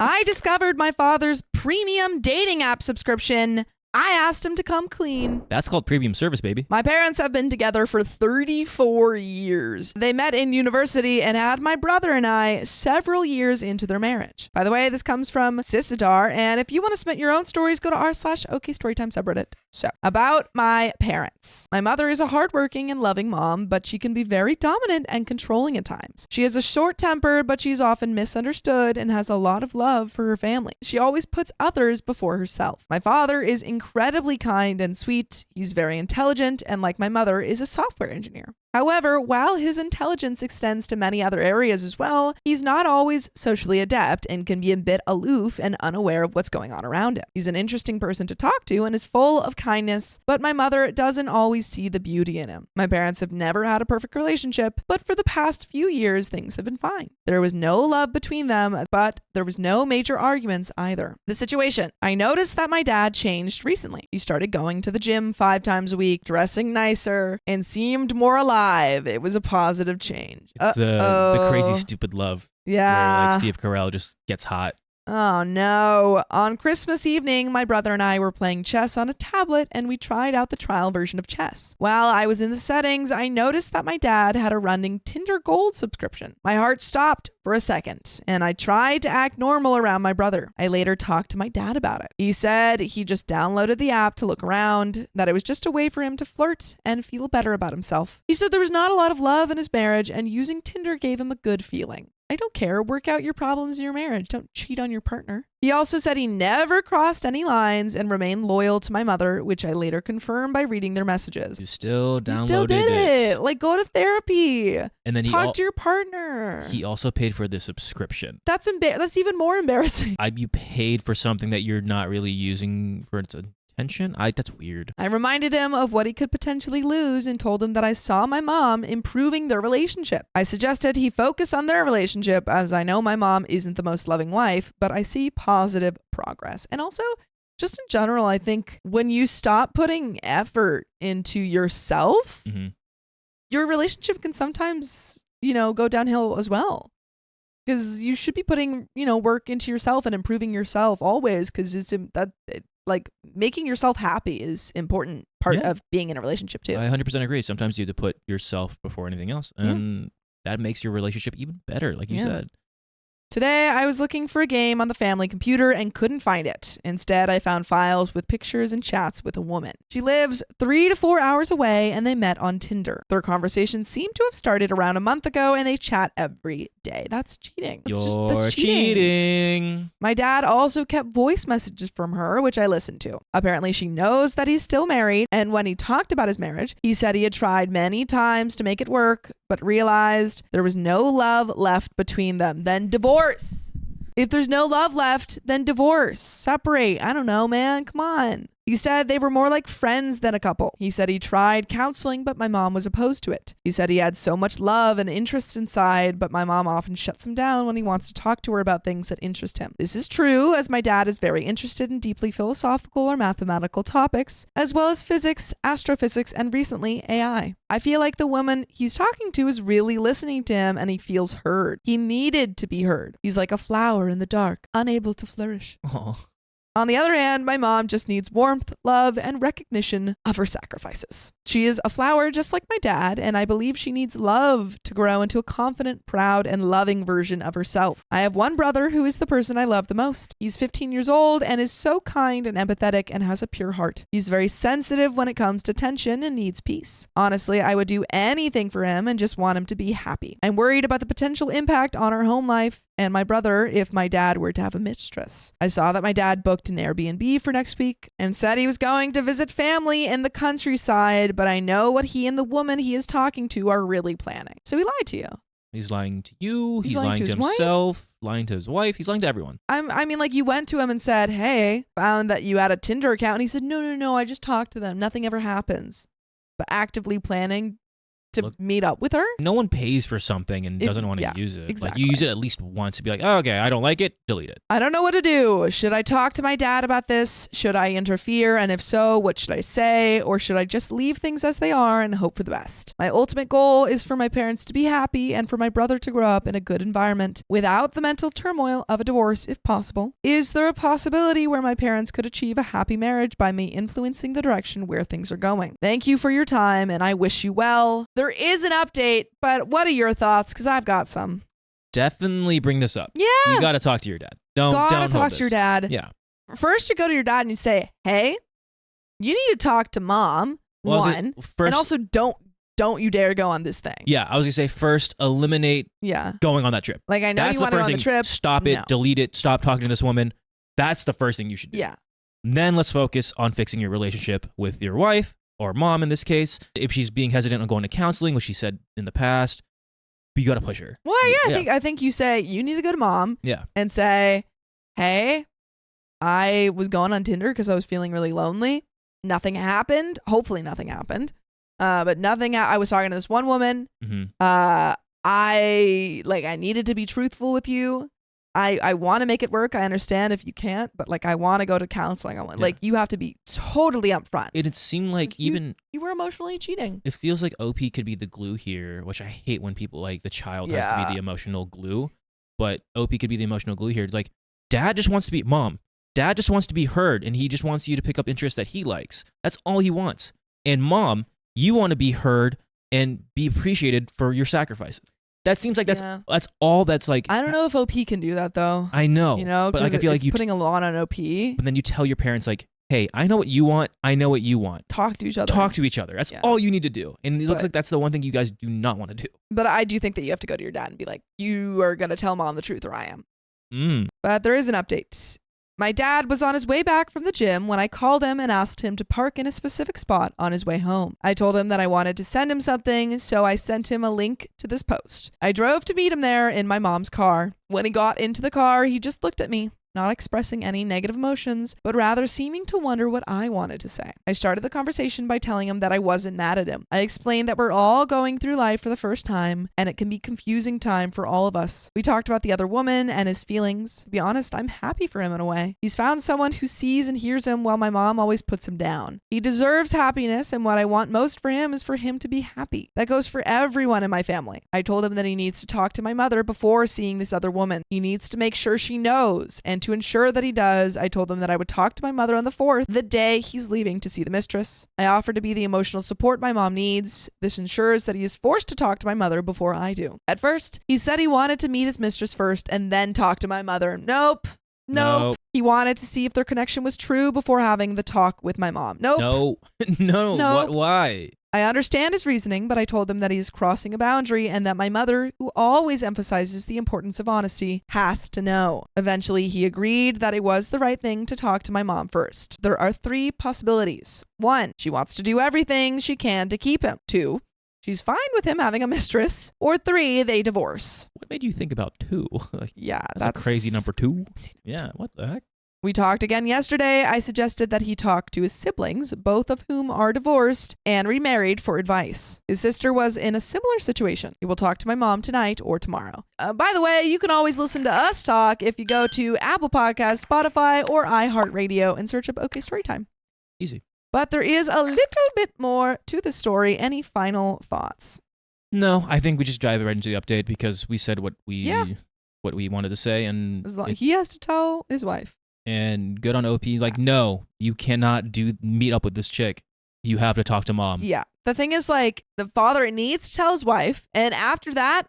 I discovered my father's premium dating app subscription. I asked him to come clean. That's called premium service, baby. My parents have been together for 34 years. They met in university and had my brother and I several years into their marriage. By the way, this comes from Sisadar, and if you want to submit your own stories, go to r/OK Storytime subreddit. So, about my parents. My mother is a hardworking and loving mom, but she can be very dominant and controlling at times. She has a short temper, but she's often misunderstood and has a lot of love for her family. She always puts others before herself. My father is incredibly kind and sweet. He's very intelligent and, like my mother, is a software engineer. However, while his intelligence extends to many other areas as well, he's not always socially adept and can be a bit aloof and unaware of what's going on around him. He's an interesting person to talk to and is full of kindness, but my mother doesn't always see the beauty in him. My parents have never had a perfect relationship, but for the past few years, things have been fine. There was no love between them, but there was no major arguments either. The situation. I noticed that my dad changed recently. He started going to the gym 5 times a week, dressing nicer, and seemed more alive. It was a positive change. It's the crazy stupid love. Yeah. Where like Steve Carell just gets hot. Oh no. On Christmas evening, my brother and I were playing chess on a tablet and we tried out the trial version of chess. While I was in the settings, I noticed that my dad had a running Tinder Gold subscription. My heart stopped for a second and I tried to act normal around my brother. I later talked to my dad about it. He said he just downloaded the app to look around, that it was just a way for him to flirt and feel better about himself. He said there was not a lot of love in his marriage and using Tinder gave him a good feeling. I don't care. Work out your problems in your marriage. Don't cheat on your partner. He also said he never crossed any lines and remained loyal to my mother, which I later confirmed by reading their messages. You still downloaded You still did it. Like, go to therapy. And then talk to your partner. He also paid for the subscription. That's even more embarrassing. You paid for something that you're not really using for its attention. That's weird. I reminded him of what he could potentially lose and told him that I saw my mom improving their relationship. I suggested he focus on their relationship, as I know my mom isn't the most loving wife, but I see positive progress. And also, just in general, I think when you stop putting effort into yourself, your relationship can sometimes, go downhill as well. Because you should be putting, work into yourself and improving yourself always, because like making yourself happy is important part of being in a relationship too. I 100% agree. Sometimes you have to put yourself before anything else, and that makes your relationship even better, like you said. Today, I was looking for a game on the family computer and couldn't find it. Instead, I found files with pictures and chats with a woman. She lives 3 to 4 hours away and they met on Tinder. Their conversation seemed to have started around a month ago and they chat every day. That's cheating. That's cheating. My dad also kept voice messages from her, which I listened to. Apparently, she knows that he's still married, and when he talked about his marriage, he said he had tried many times to make it work, but realized there was no love left between them. Then divorce. If there's no love left, then divorce. Separate. I don't know, man. Come on. He said they were more like friends than a couple. He said he tried counseling, but my mom was opposed to it. He said he had so much love and interest inside, but my mom often shuts him down when he wants to talk to her about things that interest him. This is true, as my dad is very interested in deeply philosophical or mathematical topics, as well as physics, astrophysics, and recently AI. I feel like the woman he's talking to is really listening to him and he feels heard. He needed to be heard. He's like a flower in the dark, unable to flourish. Aww. On the other hand, my mom just needs warmth, love, and recognition of her sacrifices. She is a flower just like my dad, and I believe she needs love to grow into a confident, proud, and loving version of herself. I have one brother who is the person I love the most. He's 15 years old and is so kind and empathetic and has a pure heart. He's very sensitive when it comes to tension and needs peace. Honestly, I would do anything for him and just want him to be happy. I'm worried about the potential impact on our home life and my brother if my dad were to have a mistress. I saw that my dad booked an Airbnb for next week and said he was going to visit family in the countryside, but I know what he and the woman he is talking to are really planning. So he lied to you. He's lying to you. He's lying to himself, lying to his wife. He's lying to everyone. I mean, like, you went to him and said, hey, found that you had a Tinder account. And he said, no, I just talked to them. Nothing ever happens. But actively planning to meet up with her. No one pays for something and doesn't want to use it. Exactly. Like, you use it at least once to be like, oh, okay, I don't like it, delete it. I don't know what to do. Should I talk to my dad about this? Should I interfere? And if so, what should I say? Or should I just leave things as they are and hope for the best? My ultimate goal is for my parents to be happy and for my brother to grow up in a good environment without the mental turmoil of a divorce if possible. Is there a possibility where my parents could achieve a happy marriage by me influencing the direction where things are going? Thank you for your time and I wish you well. There is an update, but what are your thoughts? Because I've got some. Definitely bring this up. Yeah. You got to talk to your dad. Don't talk to your dad. Yeah. First, you go to your dad and you say, hey, you need to talk to mom, and also don't you dare go on this thing. Yeah, I was going to say first, eliminate going on that trip. Like, I know you want to go on the trip. Stop it, delete it, stop talking to this woman. That's the first thing you should do. Yeah. And then let's focus on fixing your relationship with your wife, or mom in this case. If she's being hesitant on going to counseling, which she said in the past, you got to push her. Well, yeah, I think you say, you need to go to mom and say, hey, I was going on Tinder because I was feeling really lonely. Nothing happened. Hopefully nothing happened. But nothing, I was talking to this one woman. Mm-hmm. I needed to be truthful with you. I want to make it work. I understand if you can't, but like, I want to go to counseling. Like, you have to be totally upfront. It seemed like you were emotionally cheating. It feels like OP could be the glue here, which I hate when people like the child has to be the emotional glue, but OP could be the emotional glue here. It's like, dad just wants to be mom. Dad just wants to be heard, and he just wants you to pick up interests that he likes. That's all he wants. And mom, you want to be heard and be appreciated for your sacrifices. That seems like that's all that's like. I don't know if OP can do that though. I know. You know, but like I feel like you're putting a lot on OP. But then you tell your parents like, hey, I know what you want. I know what you want. Talk to each other. Talk to each other. That's all you need to do. And it looks like that's the one thing you guys do not want to do. But I do think that you have to go to your dad and be like, you are going to tell mom the truth or I am. But there is an update. My dad was on his way back from the gym when I called him and asked him to park in a specific spot on his way home. I told him that I wanted to send him something, so I sent him a link to this post. I drove to meet him there in my mom's car. When he got into the car, he just looked at me, not expressing any negative emotions, but rather seeming to wonder what I wanted to say. I started the conversation by telling him that I wasn't mad at him. I explained that we're all going through life for the first time, and it can be confusing time for all of us. We talked about the other woman and his feelings. To be honest, I'm happy for him in a way. He's found someone who sees and hears him while my mom always puts him down. He deserves happiness, and what I want most for him is for him to be happy. That goes for everyone in my family. I told him that he needs to talk to my mother before seeing this other woman. He needs to make sure she knows, and to ensure that he does, I told him that I would talk to my mother on the 4th, the day he's leaving to see the mistress. I offered to be the emotional support my mom needs. This ensures that he is forced to talk to my mother before I do. At first, he said he wanted to meet his mistress first and then talk to my mother. Nope. He wanted to see if their connection was true before having the talk with my mom. Nope. No. What? Why? I understand his reasoning, but I told him that he's crossing a boundary and that my mother, who always emphasizes the importance of honesty, has to know. Eventually, he agreed that it was the right thing to talk to my mom first. There are 3 possibilities. 1, she wants to do everything she can to keep him. 2, she's fine with him having a mistress. Or 3, they divorce. What made you think about 2? That's a crazy number 2. Yeah, what the heck? We talked again yesterday. I suggested that he talk to his siblings, both of whom are divorced and remarried, for advice. His sister was in a similar situation. He will talk to my mom tonight or tomorrow. By the way, you can always listen to us talk if you go to Apple Podcasts, Spotify, or iHeartRadio and search up OK Storytime. Easy. But there is a little bit more to the story. Any final thoughts? No, I think we just dive right into the update because we said what we wanted to say, and he has to tell his wife. And good on OP. Like, no, you cannot meet up with this chick. You have to talk to mom. Yeah. The thing is, like, the father needs to tell his wife, and after that,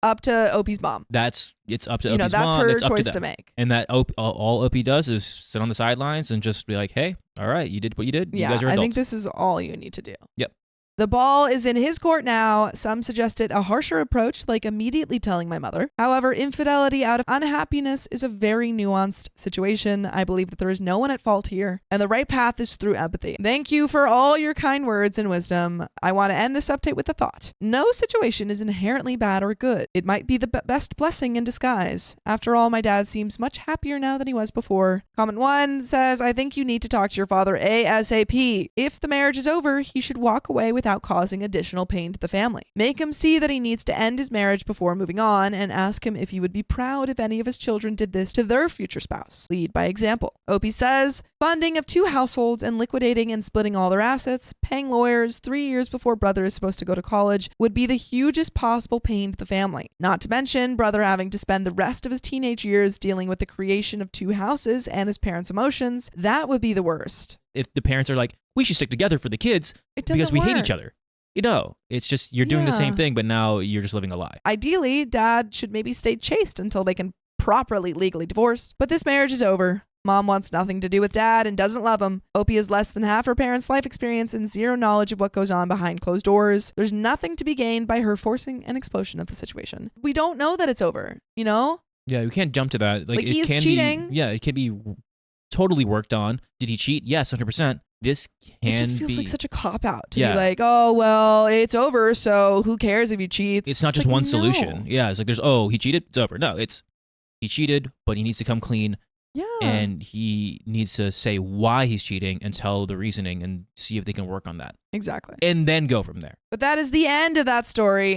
up to OP's mom. It's up to OP's mom. That's her choice to make. And that all OP does is sit on the sidelines and just be like, hey, all right, you did what you did. Yeah, you guys are adults. I think this is all you need to do. Yep. The ball is in his court now. Some suggested a harsher approach, like immediately telling my mother. However, infidelity out of unhappiness is a very nuanced situation. I believe that there is no one at fault here, and the right path is through empathy. Thank you for all your kind words and wisdom. I want to end this update with a thought. No situation is inherently bad or good. It might be the best blessing in disguise. After all, my dad seems much happier now than he was before. Comment 1 says, I think you need to talk to your father ASAP. If the marriage is over, he should walk away without without causing additional pain to the family. Make him see that he needs to end his marriage before moving on, and ask him if he would be proud if any of his children did this to their future spouse. Lead by example. Opie says, funding of 2 households and liquidating and splitting all their assets, paying lawyers 3 years before brother is supposed to go to college would be the hugest possible pain to the family. Not to mention brother having to spend the rest of his teenage years dealing with the creation of 2 houses and his parents' emotions. That would be the worst. If the parents are like, we should stick together for the kids because we hate each other. It's just you're doing the same thing, but now you're just living a lie. Ideally, dad should maybe stay chaste until they can properly legally divorce. But this marriage is over. Mom wants nothing to do with dad and doesn't love him. Opie has less than half her parents' life experience and zero knowledge of what goes on behind closed doors. There's nothing to be gained by her forcing an explosion of the situation. We don't know that it's over, you know? Yeah, we can't jump to that. Like he's cheating. It can be totally worked on. Did he cheat? Yes, 100%. This can be... It just feels like such a cop-out to be like, oh, well, it's over, so who cares if you cheat? It's not just one solution. Yeah, it's like he cheated, it's over. No, he cheated, but he needs to come clean. Yeah. And he needs to say why he's cheating and tell the reasoning and see if they can work on that. Exactly. And then go from there. But that is the end of that story.